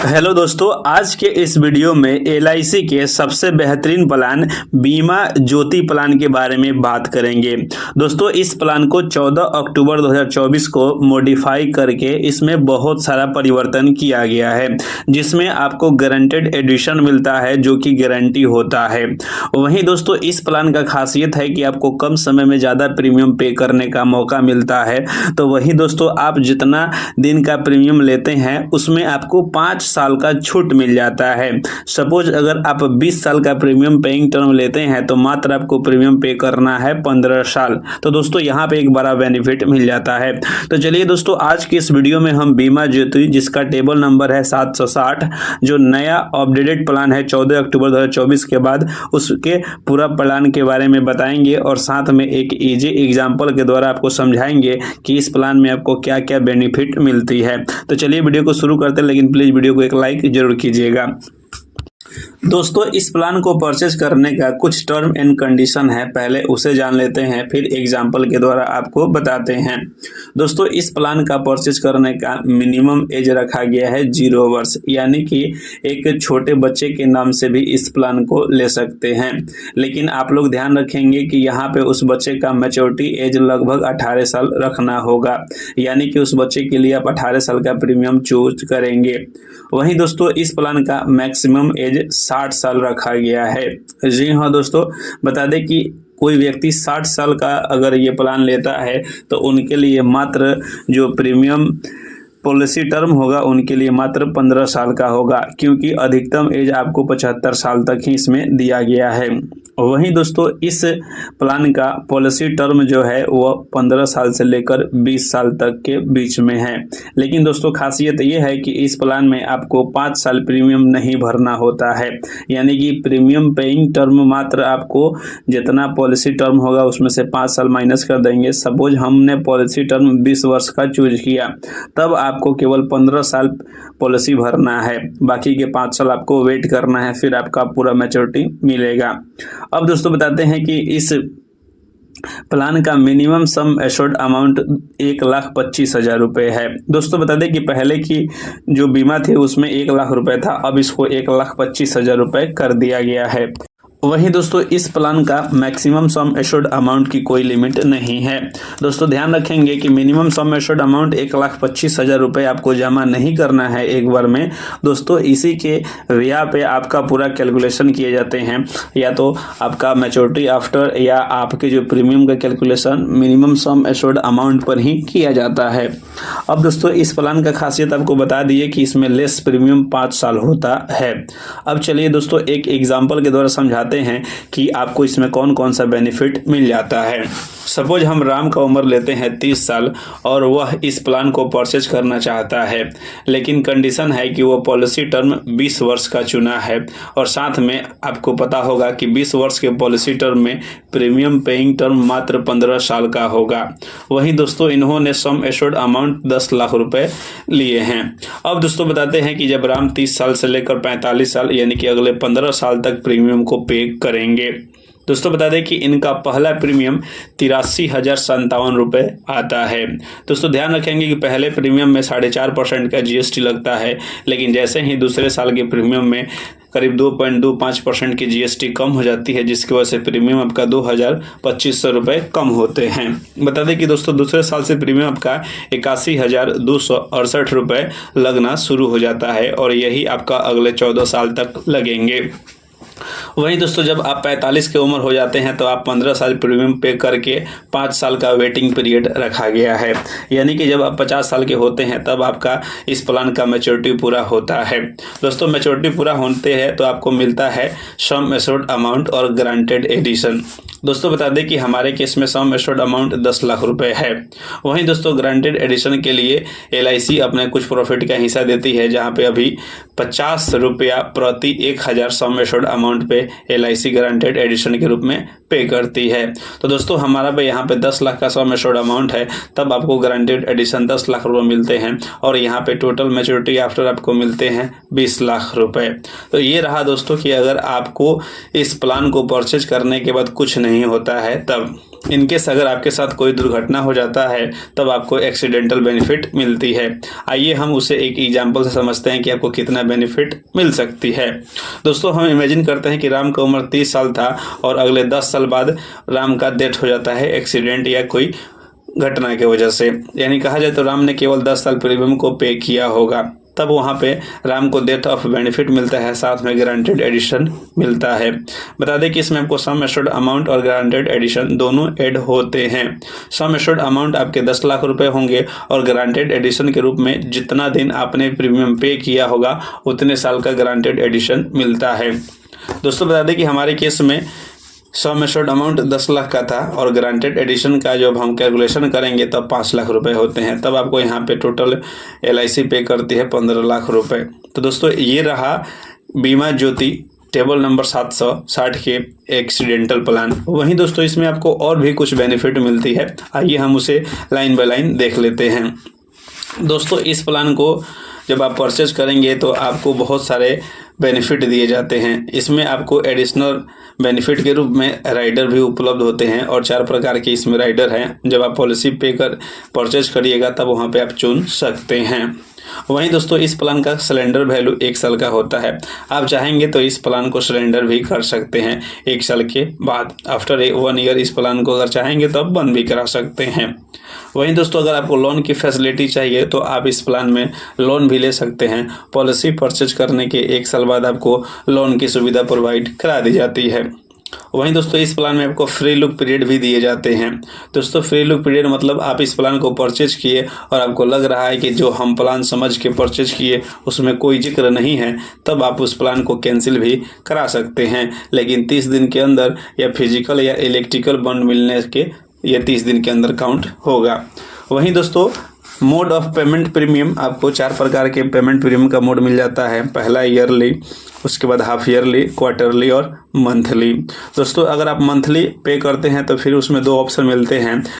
Hello दोस्तों, आज के इस वीडियो में एलआईसी के सबसे बेहतरीन प्लान बीमा ज्योति प्लान के बारे में बात करेंगे। दोस्तों, इस प्लान को 14 अक्टूबर 2024 को मॉडिफाई करके इसमें बहुत सारा परिवर्तन किया गया है, जिसमें आपको गारंटेड एडिशन मिलता है जो कि गारंटी होता है। वहीं दोस्तों, इस प्लान का खासियत है कि आपको कम समय में ज़्यादा प्रीमियम पे करने का मौका मिलता है। तो वहीं दोस्तों, आप जितना दिन का प्रीमियम लेते हैं उसमें आपको 5 साल का छूट मिल जाता है। सपोज अगर आप 20 साल का प्रीमियम पेइंग टर्म लेते हैं तो मात्र आपको प्रीमियम पे करना है 15 साल। तो दोस्तों, यहाँ पे एक बड़ा बेनिफिट मिल जाता है। तो चलिए दोस्तों, आज की इस वीडियो में हम बीमा ज्योति, जिसका टेबल नंबर है 760, जो नया अपडेटेड प्लान है 14 अक्टूबर 2024 के बाद, उसके पूरा प्लान के बारे में बताएंगे और साथ में एक इजी एग्जाम्पल के द्वारा आपको समझाएंगे कि इस प्लान में आपको क्या क्या बेनिफिट मिलती है। तो चलिए वीडियो को शुरू करते हैं, लेकिन प्लीज वीडियो को एक लाइक जरूर कीजिएगा। दोस्तों, इस प्लान को परचेज करने का कुछ टर्म एंड कंडीशन है, पहले उसे जान लेते हैं, फिर एग्जाम्पल के द्वारा आपको बताते हैं। दोस्तों, इस प्लान का परचेज करने का मिनिमम एज रखा गया है 0 वर्ष, यानी कि एक छोटे बच्चे के नाम से भी इस प्लान को ले सकते हैं। लेकिन आप लोग ध्यान रखेंगे कि यहाँ पे उस बच्चे का मैच्योरिटी एज लगभग 18 साल रखना होगा, यानी कि उस बच्चे के लिए आप 18 साल का प्रीमियम चूज करेंगे। वहीं दोस्तों, इस प्लान का मैक्सिमम एज 60 साल रखा गया है। जी हाँ दोस्तों, बता दें कि कोई व्यक्ति 60 साल का अगर ये प्लान लेता है तो उनके लिए मात्र जो प्रीमियम पॉलिसी टर्म होगा उनके लिए मात्र 15 साल का होगा, क्योंकि अधिकतम एज आपको 75 साल तक ही इसमें दिया गया है। वहीं दोस्तों, इस प्लान का पॉलिसी टर्म जो है वो 15 साल से लेकर 20 साल तक के बीच में है। लेकिन दोस्तों, खासियत ये है कि इस प्लान में आपको 5 साल प्रीमियम नहीं भरना होता है, यानी कि प्रीमियम पेइंग टर्म मात्र आपको जितना पॉलिसी टर्म होगा उसमें से 5 साल माइनस कर देंगे। सपोज हमने पॉलिसी टर्म 20 वर्ष का चूज किया, तब आपको केवल 15 साल पॉलिसी भरना है, बाकी के 5 साल आपको वेट करना है, फिर आपका पूरा मैच्योरिटी मिलेगा। अब दोस्तों, बताते हैं कि इस प्लान का मिनिमम सम एश्योर्ड अमाउंट 1,25,000 रुपये है। दोस्तों, बता दें कि पहले की जो बीमा थी उसमें 1 लाख रुपए था, अब इसको 1,25,000 रुपये कर दिया गया है। वहीं दोस्तों, इस प्लान का मैक्सिमम सम एश्योर्ड अमाउंट की कोई लिमिट नहीं है। दोस्तों, ध्यान रखेंगे कि मिनिमम सम एश्योर्ड अमाउंट 1,25,000 रुपये आपको जमा नहीं करना है एक बार में। दोस्तों, इसी के रिया पे आपका पूरा कैलकुलेशन किए जाते हैं, या तो आपका मैच्योरिटी आफ्टर या आपके जो प्रीमियम का calculation minimum sum assured amount पर ही किया जाता है। अब दोस्तों, इस प्लान का खासियत आपको बता दिए कि इसमें लेस प्रीमियम 5 साल होता है। अब चलिए दोस्तों, एक एग्जाम्पल के द्वारा समझाते हैं कि आपको इसमें कौन कौन सा बेनिफिट मिल जाता है। सपोज हम राम का उम्र लेते हैं 30 साल और वह इस प्लान को परचेज करना चाहता है, लेकिन कंडीशन है कि वो पॉलिसी टर्म 20 वर्ष का चुना है, और साथ में आपको पता होगा कि 20 वर्ष के पॉलिसी टर्म में प्रीमियम पेइंग टर्म मात्र 15 साल का होगा। वहीं दोस्तों, इन्होंने सम एश्योर्ड अमाउंट 10 लाख रुपए लिए हैं। अब दोस्तों, बताते हैं कि जब राम 30 साल से लेकर 45 साल यानी कि अगले 15 साल तक प्रीमियम को पे करेंगे। दोस्तों, बता दें कि इनका पहला प्रीमियम 83,057 रुपये आता है। दोस्तों, ध्यान रखेंगे कि पहले प्रीमियम में 4.5% का GST लगता है, लेकिन जैसे ही दूसरे साल के प्रीमियम में करीब 2.25% की GST कम हो जाती है, जिसकी वजह से प्रीमियम आपका 2,2500 रुपये कम होते हैं। बता दें कि दोस्तों, दूसरे साल से प्रीमियम आपका 81,268 रुपये लगना शुरू हो जाता है, और यही आपका अगले 14 साल तक लगेंगे। वहीं दोस्तों, जब आप 45 की उम्र हो जाते हैं तो आप 15 साल प्रीमियम पे करके 5 साल का वेटिंग पीरियड रखा गया है, यानी कि जब आप 50 साल के होते हैं तब आपका इस प्लान का मैच्योरिटी पूरा होता है। दोस्तों, मैच्योरिटी पूरा होते हैं तो आपको मिलता है सम एश्योर्ड अमाउंट और गारंटेड एडिशन। दोस्तों, बता दें कि हमारे केस में सम एश्योर्ड अमाउंट 10 लाख रुपए है। वहीं दोस्तों, गारंटेड एडिशन के लिए LIC अपने कुछ प्रॉफिट का हिस्सा देती है, जहां पे अभी 50 रुपया प्रति 1,000 सम एश्योर्ड अमाउंट पे LIC गारंटेड एडिशन के रूप में पे करती है। तो दोस्तों, हमारा पे यहाँ पे 10 लाख का सम एश्योर्ड अमाउंट है, तब आपको गारंटेड एडिशन 10 लाख रुपए मिलते हैं, और यहाँ पे टोटल मैच्योरिटी आफ्टर आपको मिलते हैं 20 लाख रुपए। तो ये रहा दोस्तों कि अगर आपको इस प्लान को परचेज करने के बाद कुछ नहीं होता है तब। इनकेस अगर आपके साथ कोई दुर्घटना हो जाता है तब आपको एक्सीडेंटल बेनिफिट मिलती है। आइए हम उसे एक एग्जाम्पल से समझते हैं कि आपको कितना बेनिफिट मिल सकती है। दोस्तों, हम इमेजिन करते हैं कि राम का उम्र 30 साल था और अगले 10 साल बाद राम का डेथ हो जाता है एक्सीडेंट या कोई घटना की वजह से। यानी कहा जाए तो राम ने केवल 10 साल प्रीमियम को पे किया होगा, तब वहाँ पे राम को डेथ ऑफ बेनिफिट मिलता है, साथ में गारंटेड एडिशन मिलता है। बता दें कि इसमें आपको सम एश्योर्ड अमाउंट और गारंटेड एडिशन दोनों ऐड होते हैं। सम एश्योर्ड अमाउंट आपके 10 लाख रुपए होंगे और गारंटेड एडिशन के रूप में जितना दिन आपने प्रीमियम पे किया होगा उतने साल का गारंटेड एडिशन मिलता है। दोस्तों, बता दें कि हमारे केस में सम एश्योर्ड अमाउंट 10 लाख का था और गारंटेड एडिशन का जब हम कैलकुलेशन करेंगे तब 5 लाख रुपए होते हैं। तब आपको यहाँ पे टोटल LIC पे करती है 15 लाख रुपए। तो दोस्तों, ये रहा बीमा ज्योति टेबल नंबर 760 के एक्सीडेंटल प्लान। वहीं दोस्तों, इसमें आपको और भी कुछ बेनिफिट मिलती है। आइए हम उसे लाइन बाय लाइन देख लेते हैं। दोस्तों, इस प्लान को जब आप परचेज करेंगे तो आपको बहुत सारे बेनिफिट दिए जाते हैं। इसमें आपको एडिशनल बेनिफिट के रूप में राइडर भी उपलब्ध होते हैं और 4 प्रकार के इसमें राइडर हैं। जब आप पॉलिसी पे कर परचेज करिएगा तब वहाँ पे आप चुन सकते हैं। वहीं दोस्तों, इस प्लान का सिलेंडर वैल्यू 1 साल का होता है। आप चाहेंगे तो इस प्लान को सिलेंडर भी कर सकते हैं 1 साल के बाद। आफ्टर 1 ईयर इस प्लान को अगर चाहेंगे तो आप बंद भी करा सकते हैं। वहीं दोस्तों, अगर आपको लोन की फैसिलिटी चाहिए तो आप इस प्लान में लोन भी ले सकते हैं। पॉलिसी परचेज करने के 1 साल बाद आपको लोन की सुविधा प्रोवाइड करा दी जाती है। वहीं दोस्तों, इस प्लान में आपको फ्री लुक पीरियड भी दिए जाते हैं। दोस्तों, फ्री लुक पीरियड मतलब आप इस प्लान को परचेज किए और आपको लग रहा है कि जो हम प्लान समझ के परचेज किए उसमें कोई जिक्र नहीं है, तब आप उस प्लान को कैंसिल भी करा सकते हैं। लेकिन 30 दिन के अंदर या फिजिकल या इलेक्ट्रिकल बॉन्ड मिलने के ये 30 दिन के अंदर काउंट होगा। वहीं दोस्तों, मोड ऑफ पेमेंट प्रीमियम आपको 4 प्रकार के पेमेंट प्रीमियम का मोड मिल जाता है। पहला ईयरली, उसके बाद हाफ ईयरली, क्वार्टरली और मंथली। दोस्तों, अगर आप मंथली पे करते हैं तो फिर उसमें 2 ऑप्शन मिलते हैं।